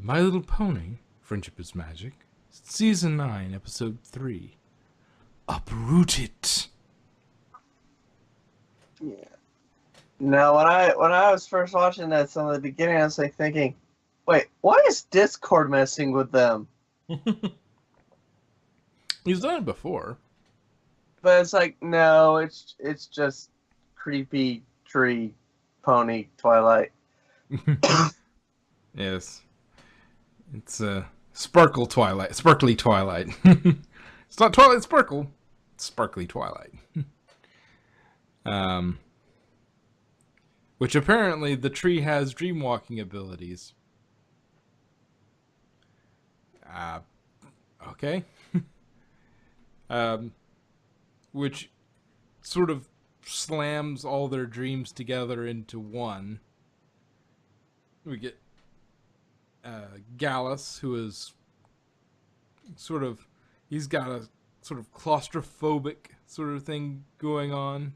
My Little Pony, Friendship is Magic, Season 9, Episode 3, Uprooted. Yeah. Now, when I was first watching that from the beginning, I was like thinking, wait, why is Discord messing with them? He's done it before. But it's like, no, it's just creepy tree pony Twilight. Yes. It's Sparkly Twilight. It's not Twilight Sparkle. It's Sparkly Twilight. Which apparently the tree has dreamwalking abilities. Okay. Which sort of slams all their dreams together into one. We get Gallus, who is he's got a sort of claustrophobic sort of thing going on.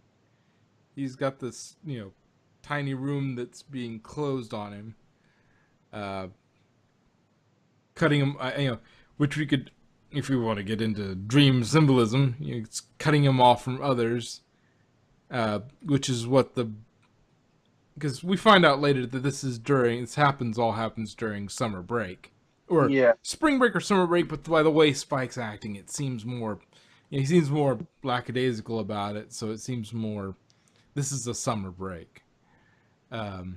He's got this, tiny room that's being closed on him. Cutting him, which we could, if we want to get into dream symbolism, it's cutting him off from others, which is what because we find out later that this all happens during summer break, or spring break or summer break. But by the way Spike's acting, it seems more, he seems more lackadaisical about it. So it seems more, this is a summer break. But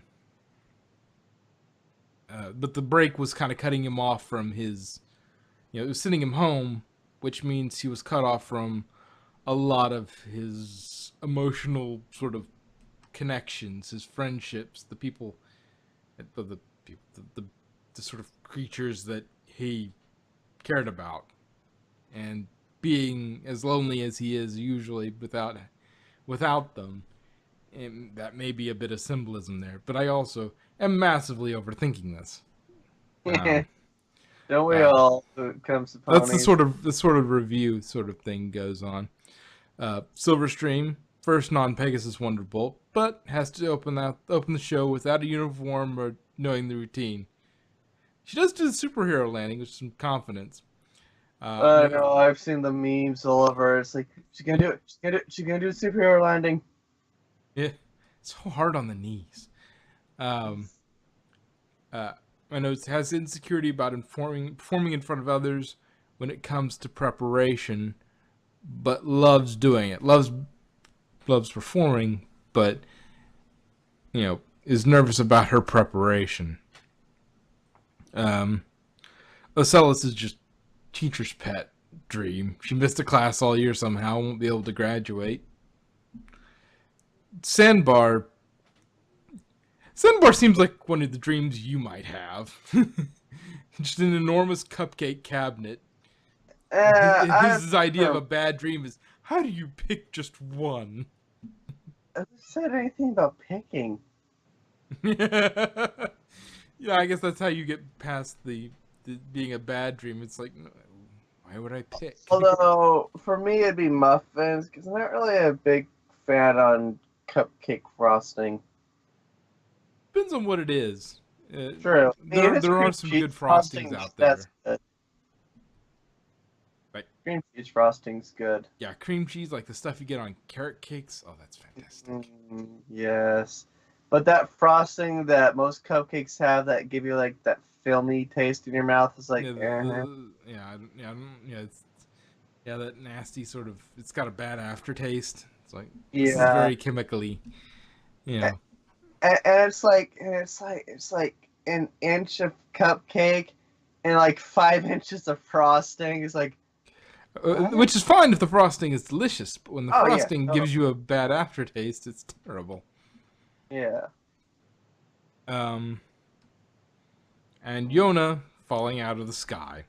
the break was kind of cutting him off from his, it was sending him home, which means he was cut off from a lot of his emotional sort of connections, his friendships, the people, the sort of creatures that he cared about, and being as lonely as he is usually without them. And that may be a bit of symbolism there, but I also am massively overthinking this. Don't we all? When it comes to ponies? That's the sort of review sort of thing goes on. Silverstream, first non-Pegasus Wonderbolt, but has to open the show without a uniform or knowing the routine. She does do the superhero landing with some confidence. I know, I've seen the memes all over. It's like, she's gonna do it. She's gonna do a superhero landing. Yeah, it's so hard on the knees. I know it has insecurity about performing in front of others when it comes to preparation, but loves doing it. Loves performing, but is nervous about her preparation. Ocellus is just teacher's pet dream. She missed a class all year somehow, won't be able to graduate. Sandbar seems like one of the dreams you might have. Just an enormous cupcake cabinet. His idea of a bad dream is, how do you pick just one? I haven't said anything about picking. Yeah, I guess that's how you get past the being a bad dream. It's like, why would I pick? Although, for me, it'd be muffins, because I'm not really a big fan on cupcake frosting. Depends on what it is. True. There are some good frostings out there. That's good. Right. Cream cheese frosting's good. Yeah, cream cheese, like the stuff you get on carrot cakes. Oh, that's fantastic. Yes. But that frosting that most cupcakes have that give you like that filmy taste in your mouth is like, that nasty sort of, it's got a bad aftertaste. It's like, yeah, this is very chemically, And it's like an inch of cupcake and like 5 inches of frosting. It's like, which is fine if the frosting is delicious, but when the frosting gives you a totally. bad aftertaste, it's terrible. Yeah. And Yona falling out of the sky.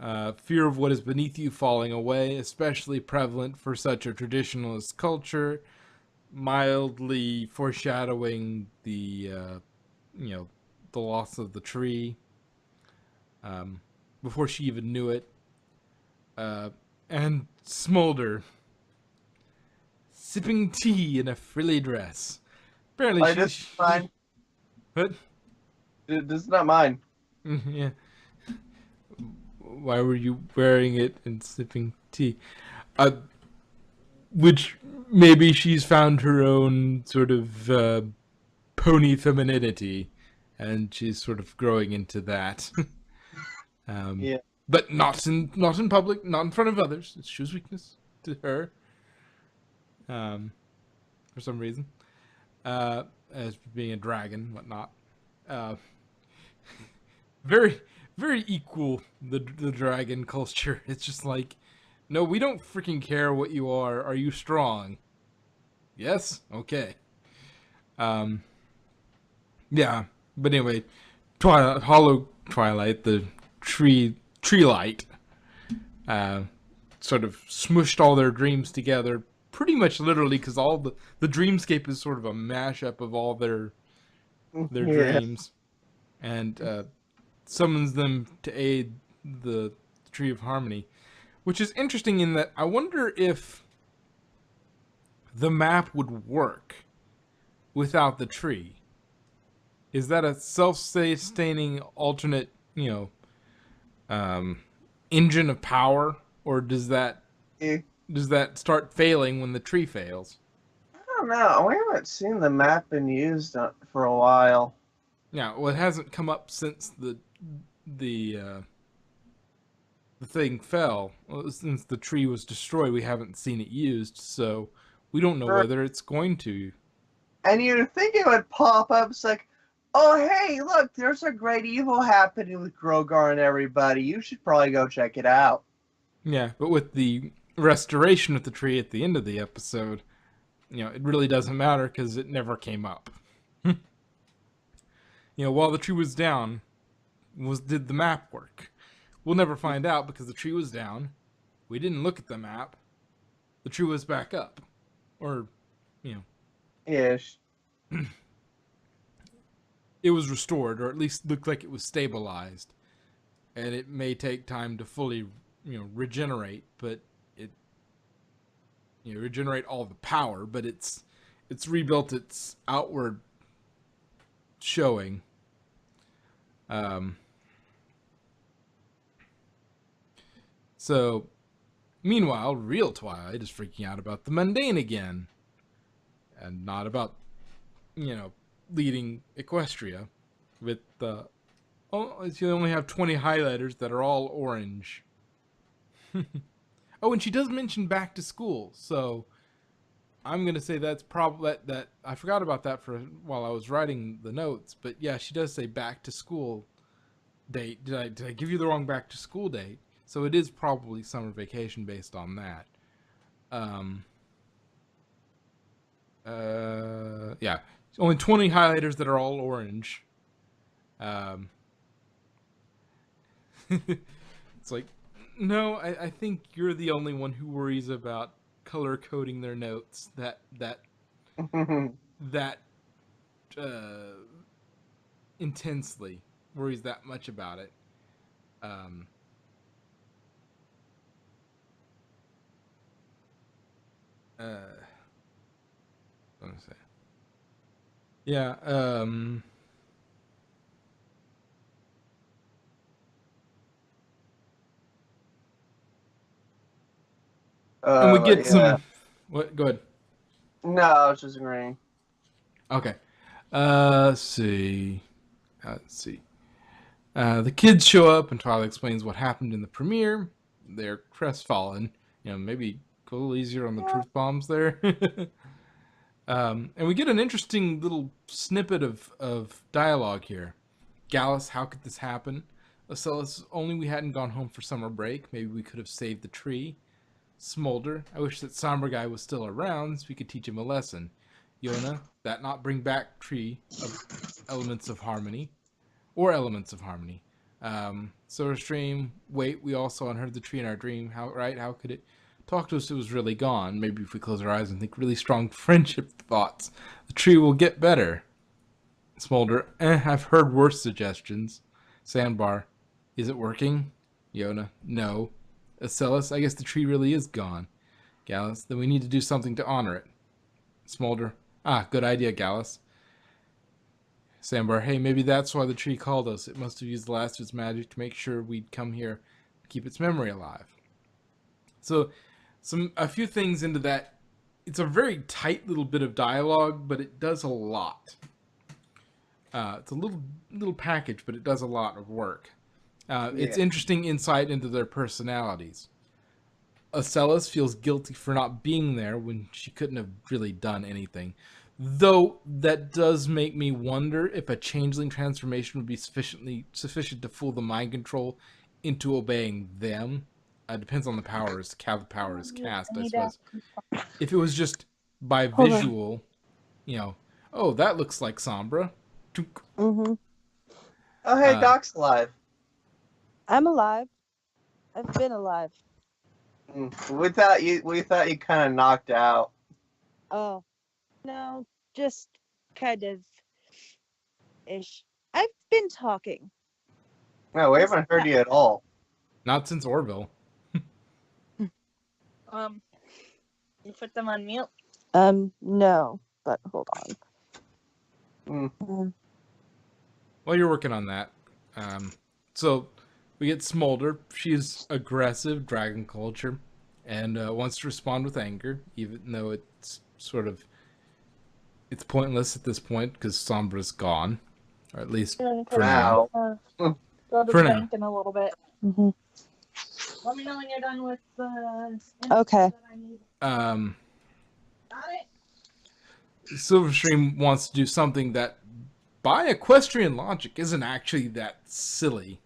Fear of what is beneath you falling away, especially prevalent for such a traditionalist culture, mildly foreshadowing the loss of the tree, before she even knew it. And Smolder sipping tea in a frilly dress. Apparently This is mine. What? This is not mine. Yeah. Why were you wearing it and sipping tea? Uh, which maybe she's found her own sort of pony femininity, and she's sort of growing into that. um, Yeah. but not in public, not in front of others. It shows weakness to her, um, for some reason, as being a dragon, whatnot. Uh, very very equal, the dragon culture. It's just like, no, we don't freaking care what you are. Are you strong? Yes. Okay. Um. Yeah. But anyway, Twilight, Hollow Twilight, the tree light, uh, sort of smushed all their dreams together. Pretty much literally, because all the dreamscape is sort of a mashup of all their Yeah. dreams, and summons them to aid the Tree of Harmony, which is interesting in that I wonder if the map would work without the tree. Is that a self-sustaining alternate, um, engine of power, or Yeah. does that start failing when the tree fails? I don't know. We haven't seen the map been used for a while. Yeah, well, it hasn't come up since the uh, the thing fell. Well, since the tree was destroyed, we haven't seen it used, so we don't know whether it's going to. And you'd think it would pop up. It's like, oh, hey, look, there's a great evil happening with Grogar and everybody. You should probably go check it out. Yeah, but with the restoration of the tree at the end of the episode, it really doesn't matter because it never came up. While the tree was down, did the map work? We'll never find out because the tree was down. We didn't look at the map. The tree was back up, or you know, Ish. it was restored, or at least looked like it was stabilized. And it may take time to fully, regenerate, but it, regenerate all the power, but it's rebuilt its outward showing. Um, so, meanwhile, real Twilight is freaking out about the mundane again, and not about, leading Equestria with the. Oh, you only have 20 highlighters that are all orange. Oh, and she does mention back to school, so I'm gonna say that's probably that I forgot about that for while I was writing the notes. But yeah, she does say back to school date. Did I give you the wrong back to school date? So it is probably summer vacation based on that. Um. Yeah, only 20 highlighters that are all orange. Um. It's like, no, I think you're the only one who worries about color coding their notes that uh, intensely, worries that much about it. Um, what was I say? Yeah. And we get Yeah. some. What? Go ahead. No, it's just agreeing. Okay. Let's see. Let's see. The kids show up, and Twilight explains what happened in the premiere. They're crestfallen. Maybe go a little easier on the truth bombs there. And we get an interesting little snippet of dialogue here. Gallus, how could this happen? Ocellus, only we hadn't gone home for summer break. Maybe we could have saved the tree. Smolder, I wish that somber guy was still around so we could teach him a lesson. Yona, that not bring back tree of elements of harmony. Or elements of harmony. Solar Stream, wait, we all saw and heard the tree in our dream. How could it talk to us? It was really gone. Maybe if we close our eyes and think really strong friendship thoughts, the tree will get better. Smolder, I've heard worse suggestions. Sandbar, is it working? Yona, no. Acellus, I guess the tree really is gone. Gallus, then we need to do something to honor it. Smolder, good idea, Gallus. Sambar, hey, maybe that's why the tree called us. It must have used the last of its magic to make sure we'd come here to keep its memory alive. So, a few things into that. It's a very tight little bit of dialogue, but it does a lot. It's a little package, but it does a lot of work. It's Yeah. interesting insight into their personalities. Acellus feels guilty for not being there when she couldn't have really done anything. Though that does make me wonder if a changeling transformation would be sufficient to fool the mind control into obeying them. Depends on the powers, how the power is cast, I suppose. If it was just by Hold on. visual, oh, that looks like Sombra. Mm-hmm. Oh, hey, Doc's alive. I'm alive. I've been alive. We thought you kind of knocked out. Oh, no, just kind of ish. I've been talking. No, we haven't heard you at all. Not since Orville. You put them on mute? No, but hold on. While you're working on that, so we get Smolder. She's aggressive, dragon culture, and wants to respond with anger, even though it's it's pointless at this point because Sombra's gone, or at least for now. Go to For the now. bank in a little bit. Mm-hmm. Let me know when you're done with the. Okay. That I need. Got it? Silverstream wants to do something that, by equestrian logic, isn't actually that silly,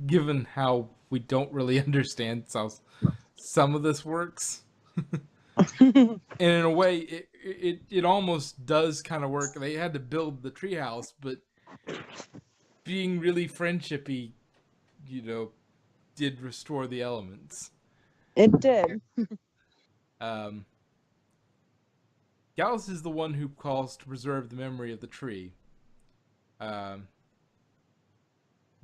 given how we don't really understand how some of this works. And in a way, it almost does kind of work. They had to build the treehouse, but being really friendshipy, did restore the elements. It did. Gallus is the one who calls to preserve the memory of the tree.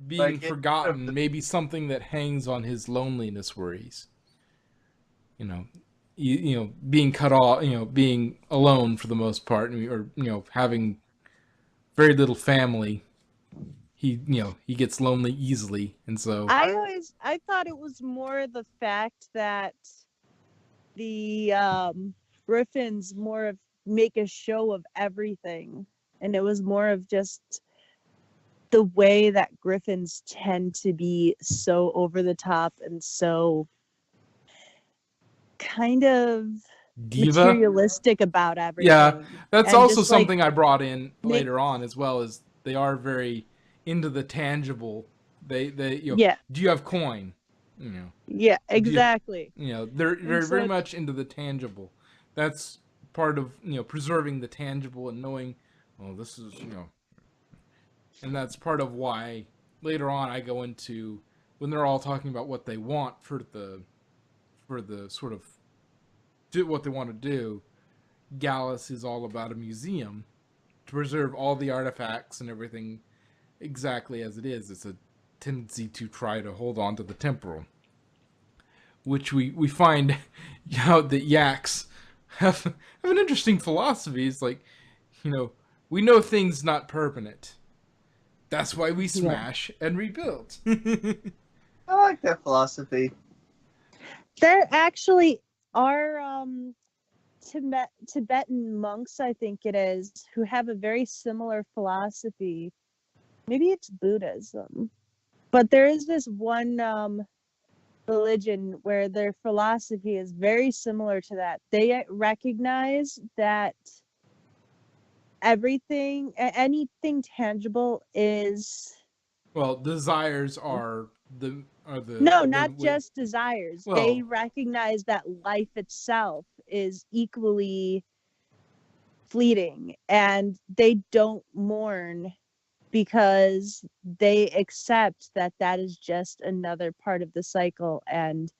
Being forgotten, maybe something that hangs on his loneliness worries. Being cut off, being alone for the most part, or having very little family. He gets lonely easily, and so I thought it was more the fact that the Griffins more of make a show of everything, and it was more of just the way that Griffins tend to be so over the top and so kind of diva. materialistic about everything. Yeah, that's and also just, like, something I brought in later on as well. As they are very into the tangible. They yeah. Do you have coin? Yeah, exactly. They're very much into the tangible. That's part of preserving the tangible and knowing, oh, this is and that's part of why later on I go into when they're all talking about what they want for the sort of do what they want to do. Gallus is all about a museum to preserve all the artifacts and everything exactly as it is. It's a tendency to try to hold on to the temporal, which we find out that yaks have an interesting philosophy. It's like, we know things not permanent. That's why we smash and rebuild. I like that philosophy. There actually are Tibetan monks, I think it is, who have a very similar philosophy. Maybe it's Buddhism, but there is this one religion where their philosophy is very similar to that. They recognize that anything tangible is desires are not just desires. Well, they recognize that life itself is equally fleeting, and they don't mourn because they accept that is just another part of the cycle, and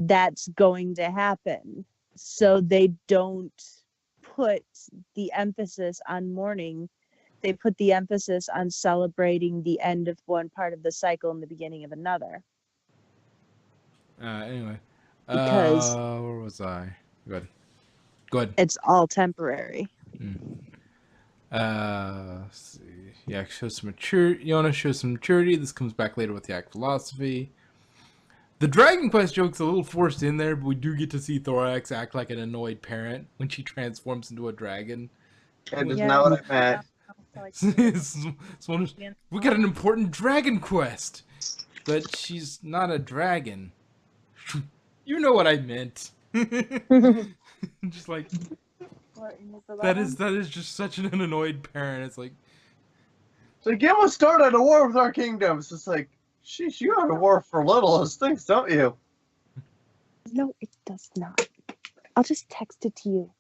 that's going to happen. So they don't put the emphasis on mourning. They put the emphasis on celebrating the end of one part of the cycle and the beginning of another. Anyway, because where was I? Go ahead. It's all temporary. Let's see. Yeah, shows some maturity. Yona shows some maturity. This comes back later with the act philosophy. The Dragon Quest joke's a little forced in there, but we do get to see Thorax act like an annoyed parent when she transforms into a dragon. That is Yeah. not what I meant. We got an important Dragon Quest, but she's not a dragon. You know what I meant. Just like that is just such an annoyed parent. It's like, So you almost started a war with our kingdoms. It's like, sheesh, you go to war for littlest things, don't you? No, it does not. I'll just text it to you.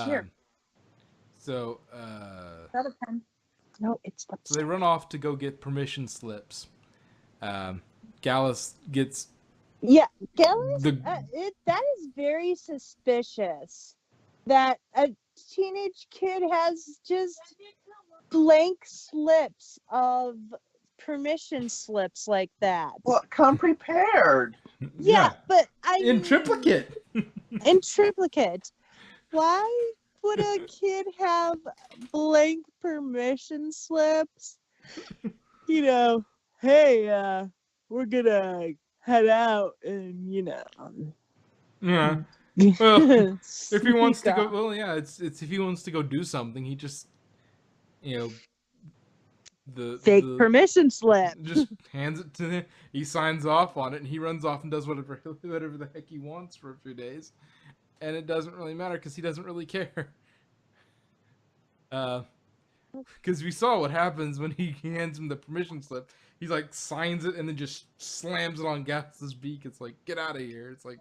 Here. So, Got a pen. No, it's the. so they run off to go get permission slips. Gallus gets Yeah, Gallus, the that is very suspicious that a teenage kid has just blank slips of permission slips like that. Well, come prepared. Yeah, but I in mean, triplicate. in triplicate. Why would a kid have blank permission slips? You know, hey, we're gonna head out and Yeah. Well, if he wants to sneak go, off. well, yeah, it's if he wants to go do something, he just, the Fake permission slip. just hands it to him. He signs off on it, and he runs off and does whatever the heck he wants for a few days, and it doesn't really matter because he doesn't really care. Because we saw what happens when he hands him the permission slip. He's like signs it and then just slams it on Gallus' beak. It's like, get out of here. It's like,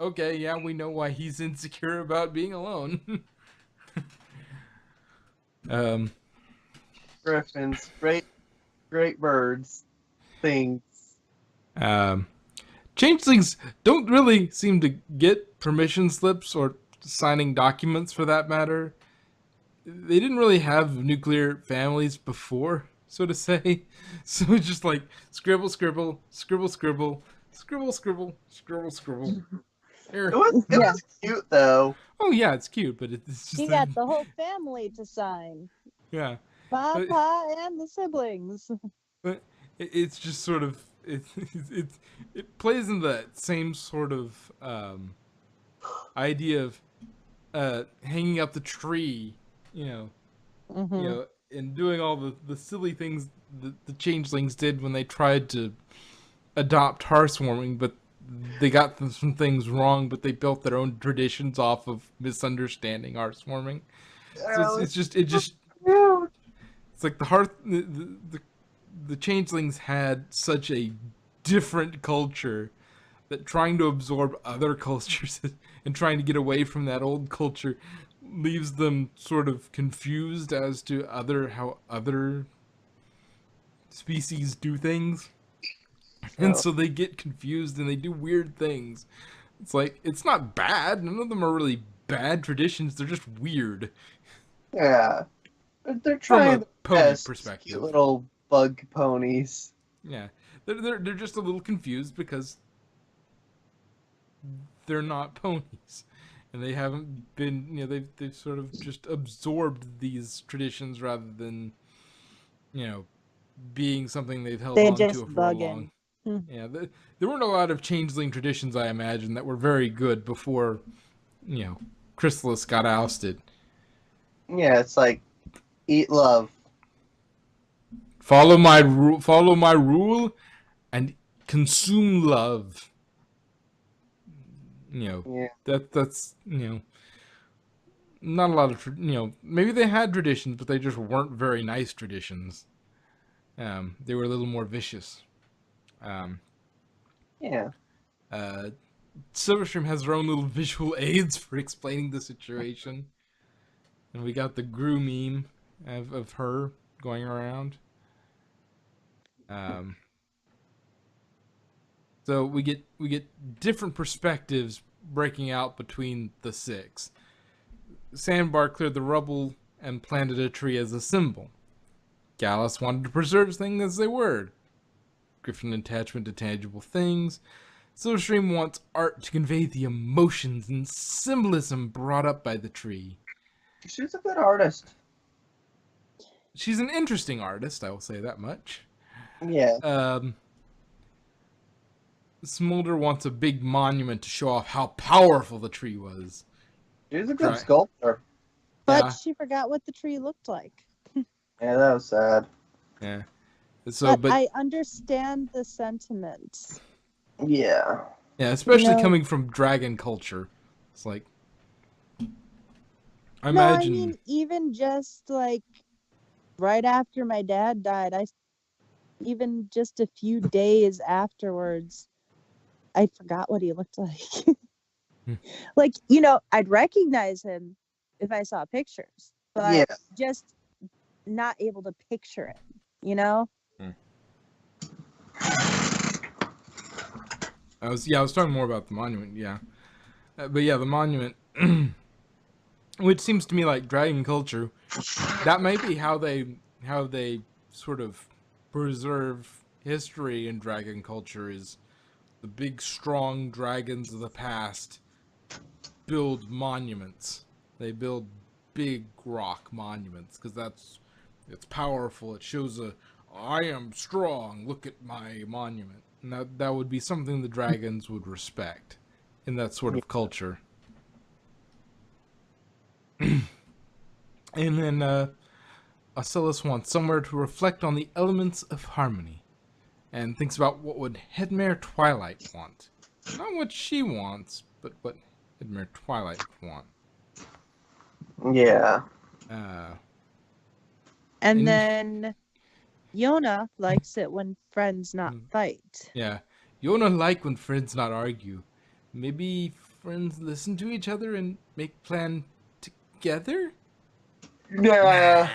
okay, yeah, we know why he's insecure about being alone. Griffins, great birds, things. Changelings don't really seem to get permission slips or signing documents for that matter. They didn't really have nuclear families before, so to say. So it's just like scribble, scribble, scribble, scribble, scribble, scribble, scribble, scribble. It was cute though. Oh yeah, it's cute, but it's just You got the whole family to sign. yeah. Papa and the siblings. But it's just sort of it plays in that same sort of idea of hanging up the tree, Mhm. and doing all the silly things the changelings did when they tried to adopt hearthwarming, but they got some things wrong, but they built their own traditions off of misunderstanding hearthwarming. So it's just Cute. it's like the changelings had such a different culture that trying to absorb other cultures and trying to get away from that old culture leaves them sort of confused as to how other species do things. And so they get confused and they do weird things. It's like, it's not bad. None of them are really bad traditions. They're just weird. Yeah. But they're From trying a their pony best, perspective. cute little bug ponies. Yeah. They're just a little confused because they're not ponies. And they haven't been, they've sort of just absorbed these traditions rather than, being something they've held They're on to just for bugging. long. Yeah, there weren't a lot of changeling traditions, I imagine, that were very good before, Chrysalis got ousted. Yeah, it's like eat love. Follow my rule, and consume love. Yeah. That's not a lot of maybe they had traditions, but they just weren't very nice traditions. They were a little more vicious. Yeah. Silverstream has their own little visual aids for explaining the situation. And we got the Gru meme of her going around. So we get different perspectives breaking out between the six. Sandbar cleared the rubble and planted a tree as a symbol. Gallus wanted to preserve things as they were. Griffin attachment to tangible things. Silverstream wants art to convey the emotions and symbolism brought up by the tree. She's a good artist. She's an interesting artist, I will say that much. Yeah. Smolder wants a big monument to show off how powerful the tree was. She's a good Try- sculptor. But Yeah. she forgot what the tree looked like. Yeah, that was sad. Yeah. So, But I understand the sentiments. Yeah. yeah, especially know- coming from dragon culture. It's like, I No, imagine. I mean, even just like right after my dad died, even just a few days afterwards, I forgot what he looked like. Like, I'd recognize him if I saw pictures, but Yeah. just not able to picture it. I was talking more about the monument, yeah. But yeah, the monument, which seems to me like dragon culture, that might be how they sort of preserve history in dragon culture is the big strong dragons of the past build monuments. They build big rock monuments because it's powerful. It shows I am strong. Look at my monument. And that would be something the dragons would respect in that sort of culture. And then Ocellus wants somewhere to reflect on the elements of harmony and thinks about what would Headmare Twilight want. Not what she wants, but what Headmare Twilight would want. Yeah. And And- then Yona likes it when friends not fight. Yeah. Yona like when friends not argue. Maybe friends listen to each other and make plan together? Yeah.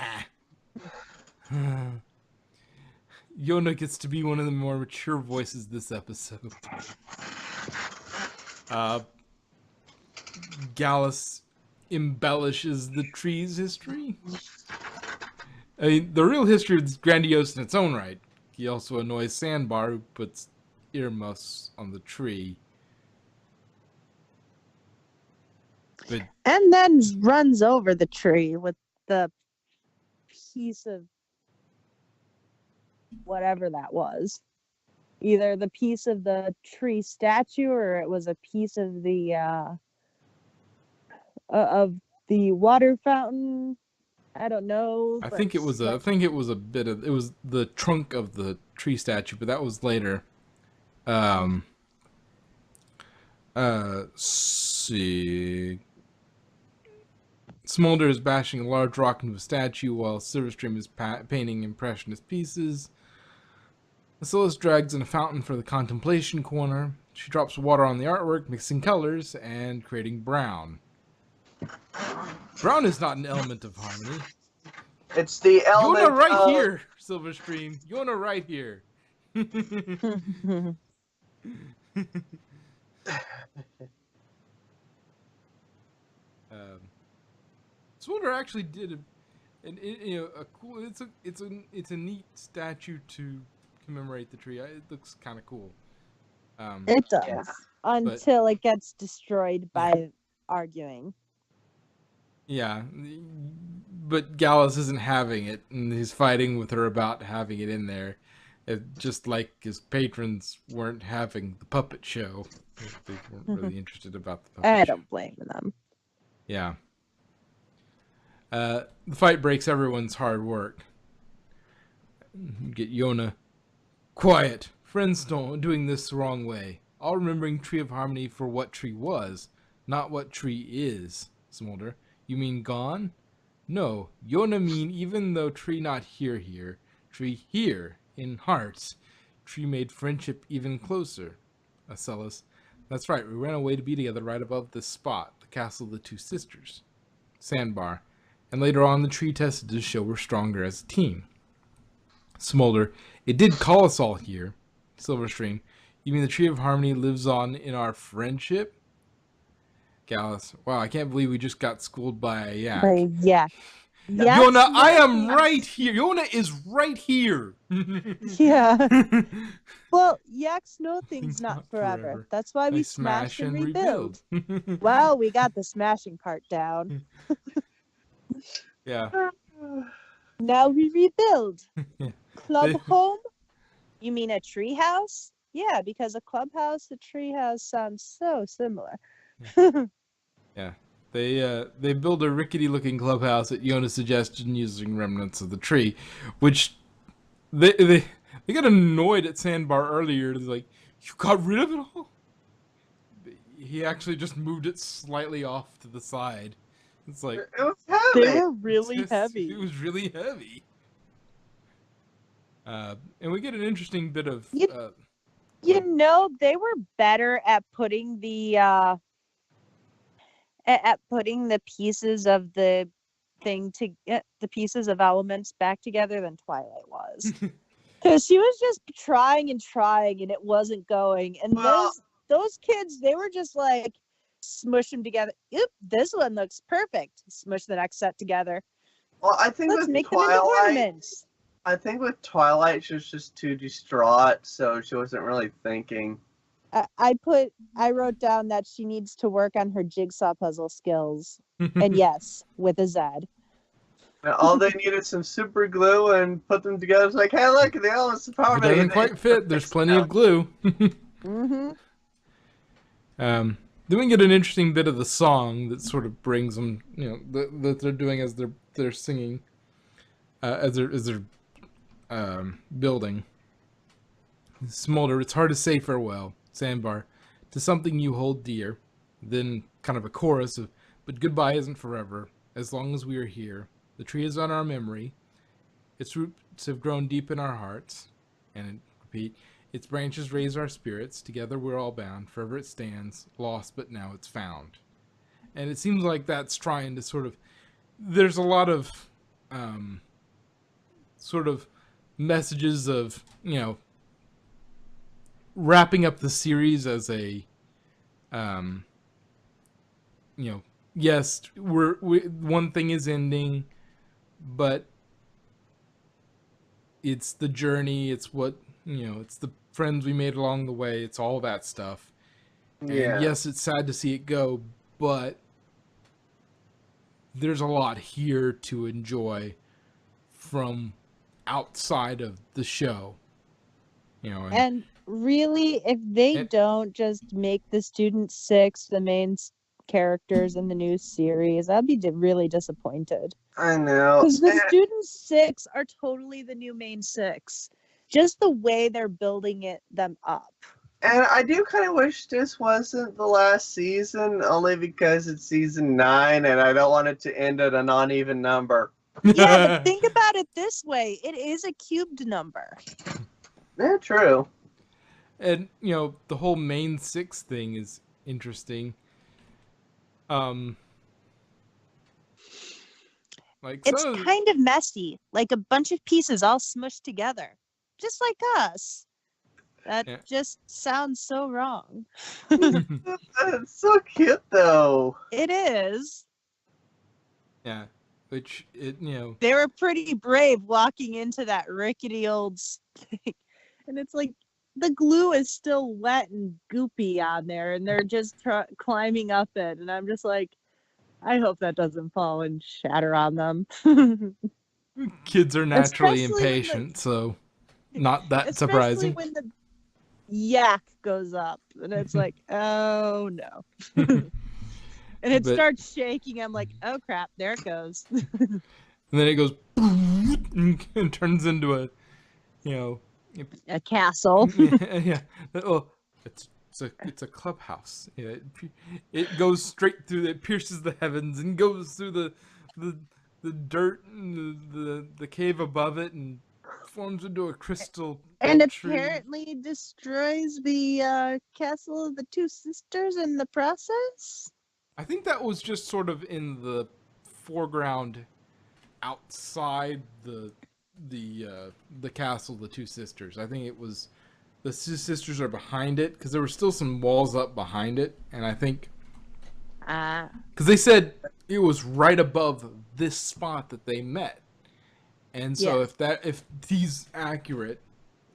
Yona gets to be one of the more mature voices this episode. Gallus embellishes the tree's history. I mean, the real history is grandiose in its own right. He also annoys Sandbar, who puts earmuffs on the tree. But And then runs over the tree with the piece of whatever that was. Either the piece of the tree statue or it was a piece of the water fountain. I don't know. I but think it was a bit of it was the trunk of the tree statue, but that was later. See. Smolder is bashing a large rock into a statue while Silverstream is painting impressionist pieces. Ocellus drags in a fountain for the contemplation corner. She drops water on the artwork, mixing colors and creating brown. Brown is not an element of harmony. It's the element Yona right of... here, Silverstream. Yona right here. Smolder actually did a cool. It's a neat statue to commemorate the tree. It looks kind of cool. It does. Yeah. Until it gets destroyed by arguing. Yeah, but Gallus isn't having it, and he's fighting with her about having it in there. Just like his patrons weren't having the puppet show. They weren't really interested about the puppet I show. don't blame them. Yeah. The fight breaks everyone's hard work. Get Yona. Quiet. Friends don't doing this the wrong way. All remembering Tree of Harmony for what Tree was, not what Tree is. Smolder. You mean gone? No. Yona mean even though Tree not here. Tree here, in hearts. Tree made friendship even closer. Ocellus. That's right, we ran away to be together right above this spot, the castle of the two sisters. Sandbar. And later on the tree tested to show we're stronger as a team. Smolder. It did call us all here. Silverstream. You mean the Tree of Harmony lives on in our friendship? Gallus. Wow, I can't believe we just got schooled by a yak. Yeah. Yona, I am right here. Yona is right here. Yeah. Well, yaks know things not forever. That's why we They smash and rebuild. Well, we got the smashing part down. Yeah. Now we rebuild. Club They- home? You mean a treehouse? Yeah, because a clubhouse, a treehouse sounds so similar. Yeah. They build a rickety-looking clubhouse at Yona's suggestion using remnants of the tree, which they got annoyed at Sandbar earlier. It's like, you got rid of it all? He actually just moved it slightly off to the side. It's like, It was They heavy. were really it heavy. was really heavy. And we get an interesting bit of You know, they were better at putting the at putting the pieces of the thing to the pieces of elements back together than Twilight was. Because she was just trying and trying and it wasn't going. And Well- those kids, they were just like smush them together. Oop, this one looks perfect. Smush the next set together. Well, I think Let's with make them into Twilight, ornaments. I think with Twilight, she was just too distraught, so she wasn't really thinking. I wrote down that she needs to work on her jigsaw puzzle skills. And yes, with a Z. And all they needed some super glue and put them together. It's like, hey, look, the elements of power. If it doesn't quite fit, there's plenty of glue. Mm-hmm. Then we get an interesting bit of the song that sort of brings them, that they're doing as they're singing, as they're building. Smolder, it's hard to say farewell, Sandbar, to something you hold dear. Then kind of a chorus of, but goodbye isn't forever, as long as we are here. The tree is on our memory. Its roots have grown deep in our hearts. And repeat, its branches raise our spirits. Together we're all bound. Forever it stands, lost, but now it's found. And it seems like that's trying to sort of... There's a lot of sort of messages of, wrapping up the series as a, yes, we one thing is ending, but it's the journey, it's what, it's the friends we made along the way, it's all that stuff. Yeah. And yes, it's sad to see it go, but there's a lot here to enjoy from outside of the show. And really, if they don't just make the Student 6 the main characters in the new series, I'd be really disappointed. I know. Because the Student 6 are totally the new main 6. Just the way they're building them up. And I do kind of wish this wasn't the last season, only because it's season 9, and I don't want it to end at a non-even number. Yeah, but think about it this way. It is a cubed number. Yeah, true. And, the whole main 6 thing is interesting. It's kind of messy, like a bunch of pieces all smushed together, just like us. That just sounds so wrong. It's so cute, though. It is. Yeah, which, They were pretty brave walking into that rickety old thing. And it's like, the glue is still wet and goopy on there, and they're just climbing up it. And I'm just like, I hope that doesn't fall and shatter on them. kids are naturally Especially impatient, so not that Especially surprising. when the yak goes up, and it's like, oh no. And it starts shaking. I'm like, oh crap, there it goes. And then it goes and turns into a castle. yeah. Well, it's a clubhouse. Yeah, it goes straight through. It pierces the heavens and goes through the dirt and the cave above it and forms into a crystal. And tree. apparently destroys the castle of the two sisters in the process. I think that was just sort of in the foreground, outside the castle, the two sisters. I think it was the two sisters are behind it because there were still some walls up behind it, and I think because they said it was right above this spot that they met, and so if he's accurate,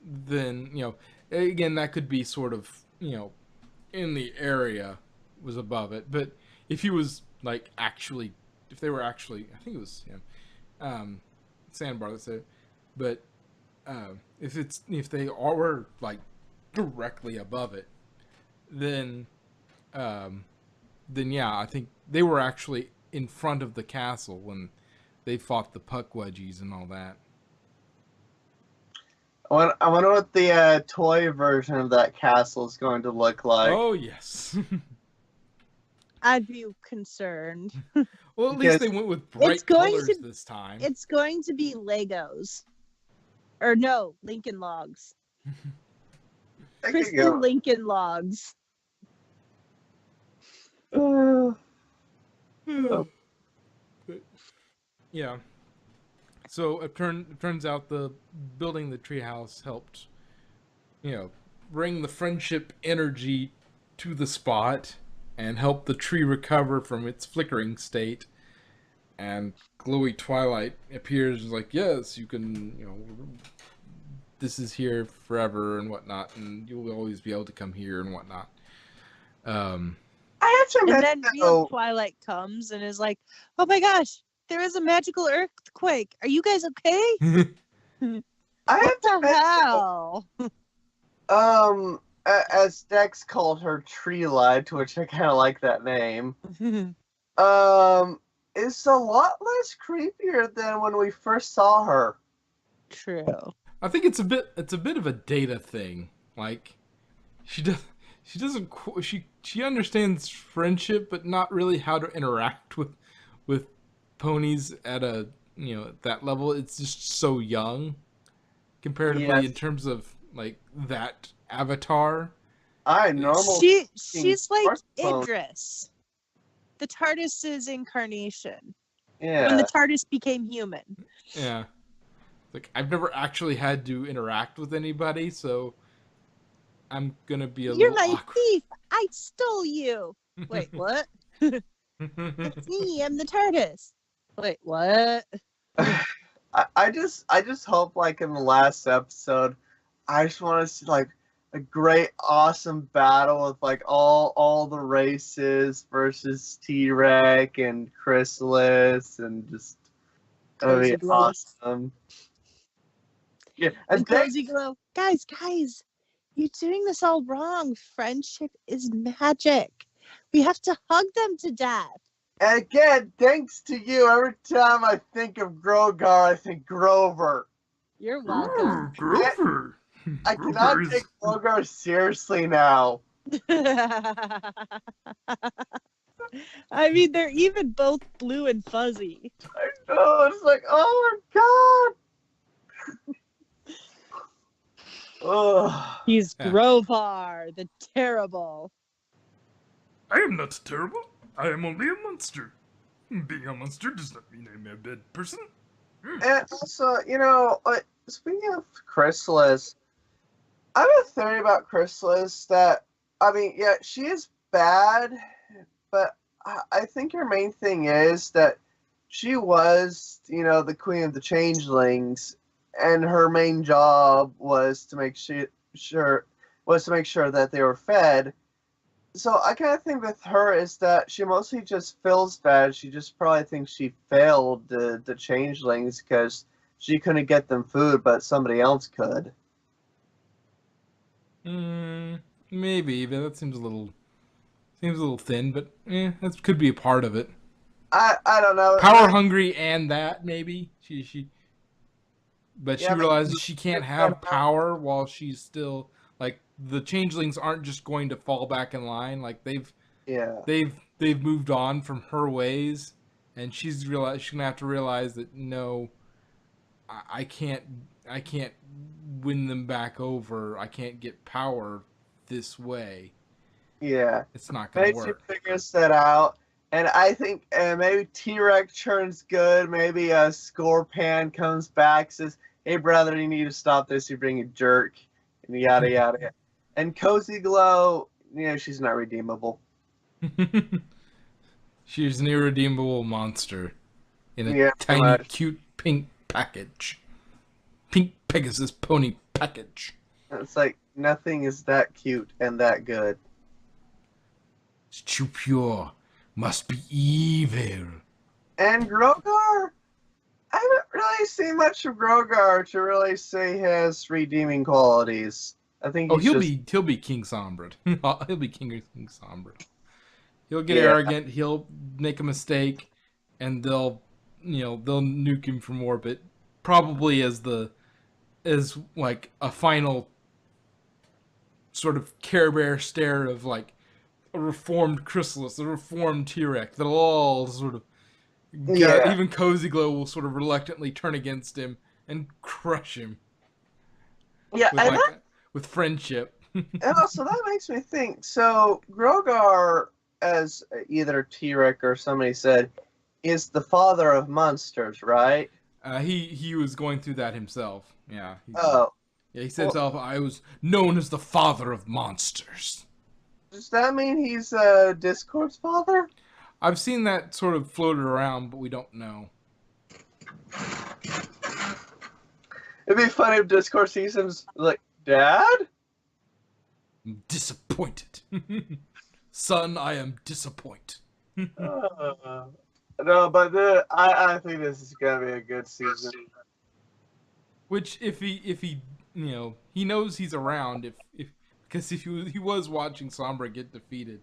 then again that could be sort of in the area was above it, but if he was like actually if they were actually, I think it was him, Sandbar that said it, but if they were like directly above it, then yeah, I think they were actually in front of the castle when they fought the Puckwudgies and all that. I wonder what the toy version of that castle is going to look like. Oh yes. I'd be concerned. Well, at least they went with bright colors this time. It's going to be Legos. Or no, Lincoln Logs. Kristen Lincoln Logs. Yeah. So it turns out the building the treehouse helped, bring the friendship energy to the spot and help the tree recover from its flickering state. And glowy twilight appears like, yes, you can, this is here forever and whatnot, and you'll always be able to come here and whatnot. I have to admit, and then real Twilight comes and is like, oh my gosh, there is a magical earthquake. Are you guys okay? I have to admit, hell? As Dex called her Tree Light, which I kind of like that name, is a lot less creepier than when we first saw her. True. I think it's a bit of a Data thing. Like, she understands friendship, but not really how to interact with ponies at at that level. It's just so young comparatively in terms of like that avatar. She's like Idris, the TARDIS's incarnation. Yeah. When the TARDIS became human. Yeah. Like, I've never actually had to interact with anybody, so I'm gonna be You're little my awkward. thief! I stole you! Wait, what? It's me, I'm the TARDIS. Wait, what? I just hope, like, in the last episode, I just want to see, like, a great, awesome battle with, like, all the races versus T-Rex and Chrysalis, and just, that'd be awesome. Yeah, and Cozy Glow. Guys, you're doing this all wrong. Friendship is magic. We have to hug them to death. And again, thanks to you. Every time I think of Grogar, I think Grover. You're welcome. Grover. I cannot take Grogar seriously now. I mean, they're even both blue and fuzzy. I know. It's like, oh my god. He's Grovar, the terrible. I am not terrible. I am only a monster. Being a monster does not mean I'm a bad person. And also, speaking of Chrysalis, I have a theory about Chrysalis that, I mean, yeah, she is bad, but I think her main thing is that she was, the queen of the changelings, and her main job was to make sure that they were fed. So I kind of think with her is that she mostly just feels bad. She just probably thinks she failed the changelings because she couldn't get them food, but somebody else could. Maybe, but that seems a little thin. But that could be a part of it. I don't know. Power hungry and that maybe but she realizes she can't have power while she's still like the changelings aren't just going to fall back in line. Like they've moved on from her ways, and she's gonna have to realize that no, I can't win them back over. I can't get power this way. Yeah, it's not gonna work. Maybe she figures that out. And I think maybe T-Rex turns good. Maybe Scorpan comes back, says, hey, brother, you need to stop this. You're being a jerk. And yada, yada. And Cozy Glow, she's not redeemable. She's an irredeemable monster in a tiny, cute pink package. Pink Pegasus pony package. It's like, nothing is that cute and that good. It's too pure. Must be evil. And Grogar, I haven't really seen much of Grogar to really say his redeeming qualities. I think Oh, he's just he'll be King Sombra. He'll be King Sombra. He'll get yeah, arrogant. He'll make a mistake, and they'll they'll nuke him from orbit, probably as like a final sort of Care Bear stare of like a reformed Chrysalis, a reformed T-Rex. They'll all sort of get, yeah, even Cozy Glow will sort of reluctantly turn against him and crush him yeah. with like with friendship. And also that makes me think. So Grogar, as either T-Rex or somebody said, is the father of monsters, right? He was going through that himself. Yeah. Oh, Yeah, he said well, himself, I was known as the father of monsters. does that mean he's Discord's father? I've seen that sort of floated around, but we don't know. It'd be funny if Discord sees him like, Dad? I'm disappointed. Son, I am disappointed. No, but I think this is gonna be a good season. Which, if he he knows he's around, if because if he was watching Sombra get defeated,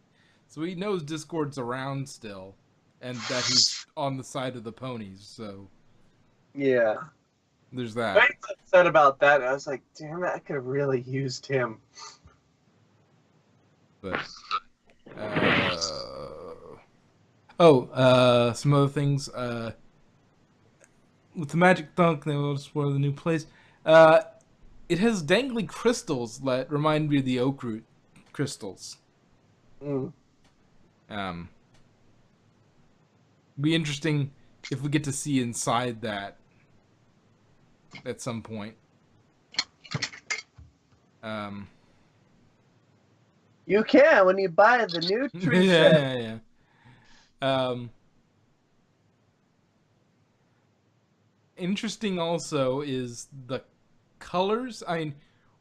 so he knows Discord's around still, and that he's on the side of the ponies. So Yeah. there's I that. was upset about that. I was like, damn it, I could have really used him. But some other things. With the magic thunk, that was one of the new plays. It has dangly crystals that remind me of the Oakroot crystals. Mm. Be interesting if we get to see inside that at some point. You can when you buy the new tree set. Yeah. Interesting also is the colors. I mean,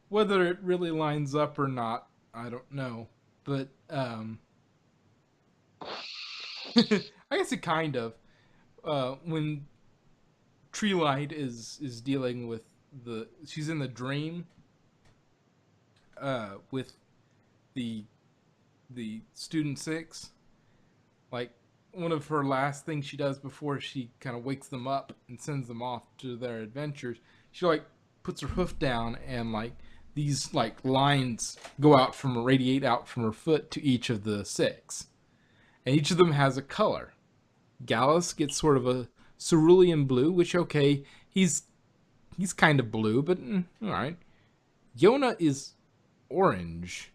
whether it really lines up or not, I don't know. But I guess it kind of. When Tree Light is dealing with she's in the dream with the student 6, like one of her last things she does before she kind of wakes them up and sends them off to their adventures, she like puts her hoof down, and like these like lines radiate out from her foot to each of the 6, and each of them has a color. Gallus gets sort of a cerulean blue, which okay, he's kind of blue, but all right. Yona is orange.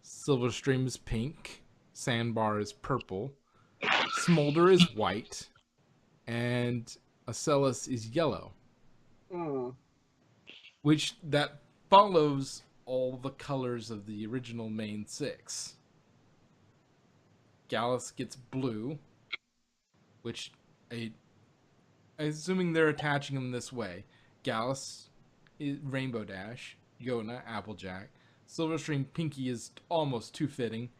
Silverstream is pink. Sandbar is purple. Smolder is white. And Ocellus is yellow. Mm. Which that follows all the colors of the original main 6. Gallus gets blue, which assuming they're attaching them this way. Gallus is Rainbow Dash, Yona, Applejack. Silverstream Pinky is almost too fitting.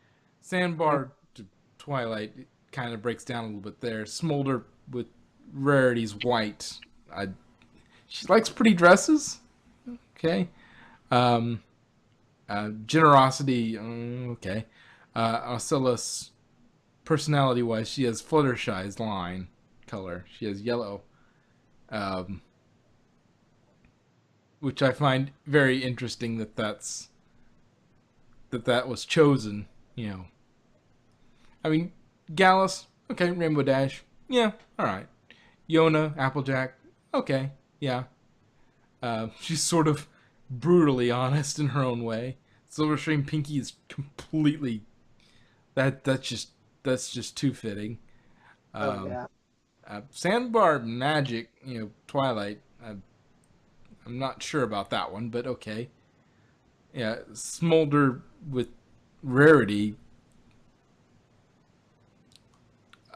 Sandbar to Twilight kind of breaks down a little bit there. Smolder with Rarity's white. She likes pretty dresses. Okay. Generosity. Okay. Ocellus, personality-wise, she has Fluttershy's line color. She has yellow. Which I find very interesting that was chosen, I mean, Gallus, okay, Rainbow Dash, yeah, alright. Yona, Applejack, okay, yeah. She's sort of brutally honest in her own way. Silverstream Pinky is completely that's just too fitting. Yeah. Sandbar Magic, Twilight, I'm not sure about that one, but okay. Yeah, Smolder with Rarity,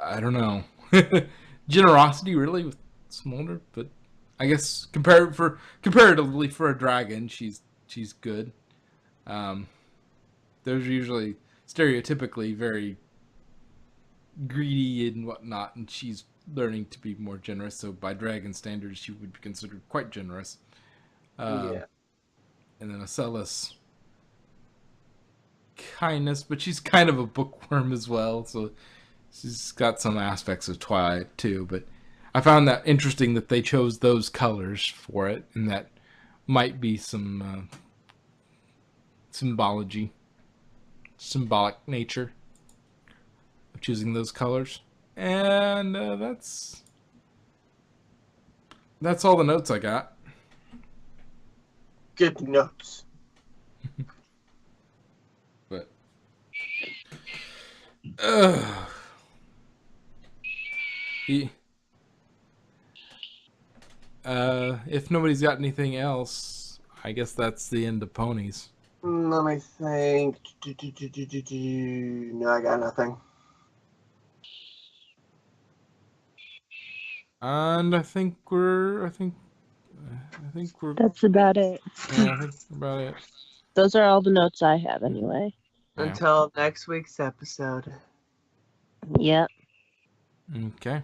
I don't know. Generosity, really, with Smolder, but I guess comparatively for a dragon, she's good. Those are usually stereotypically very greedy and whatnot, and she's learning to be more generous. So by dragon standards, she would be considered quite generous. Yeah. And then Acelis, kindness, but she's kind of a bookworm as well. So she's got some aspects of Twilight too. But I found that interesting that they chose those colors for it, and that might be some symbolic nature of choosing those colors. And that's all the notes I got. Good notes. But if nobody's got anything else, I guess that's the end of Ponies. Let me think. No, I got nothing. And I think we're That's about it. yeah, I think about it. Those are all the notes I have anyway. Yeah. Until next week's episode. Yep. Okay.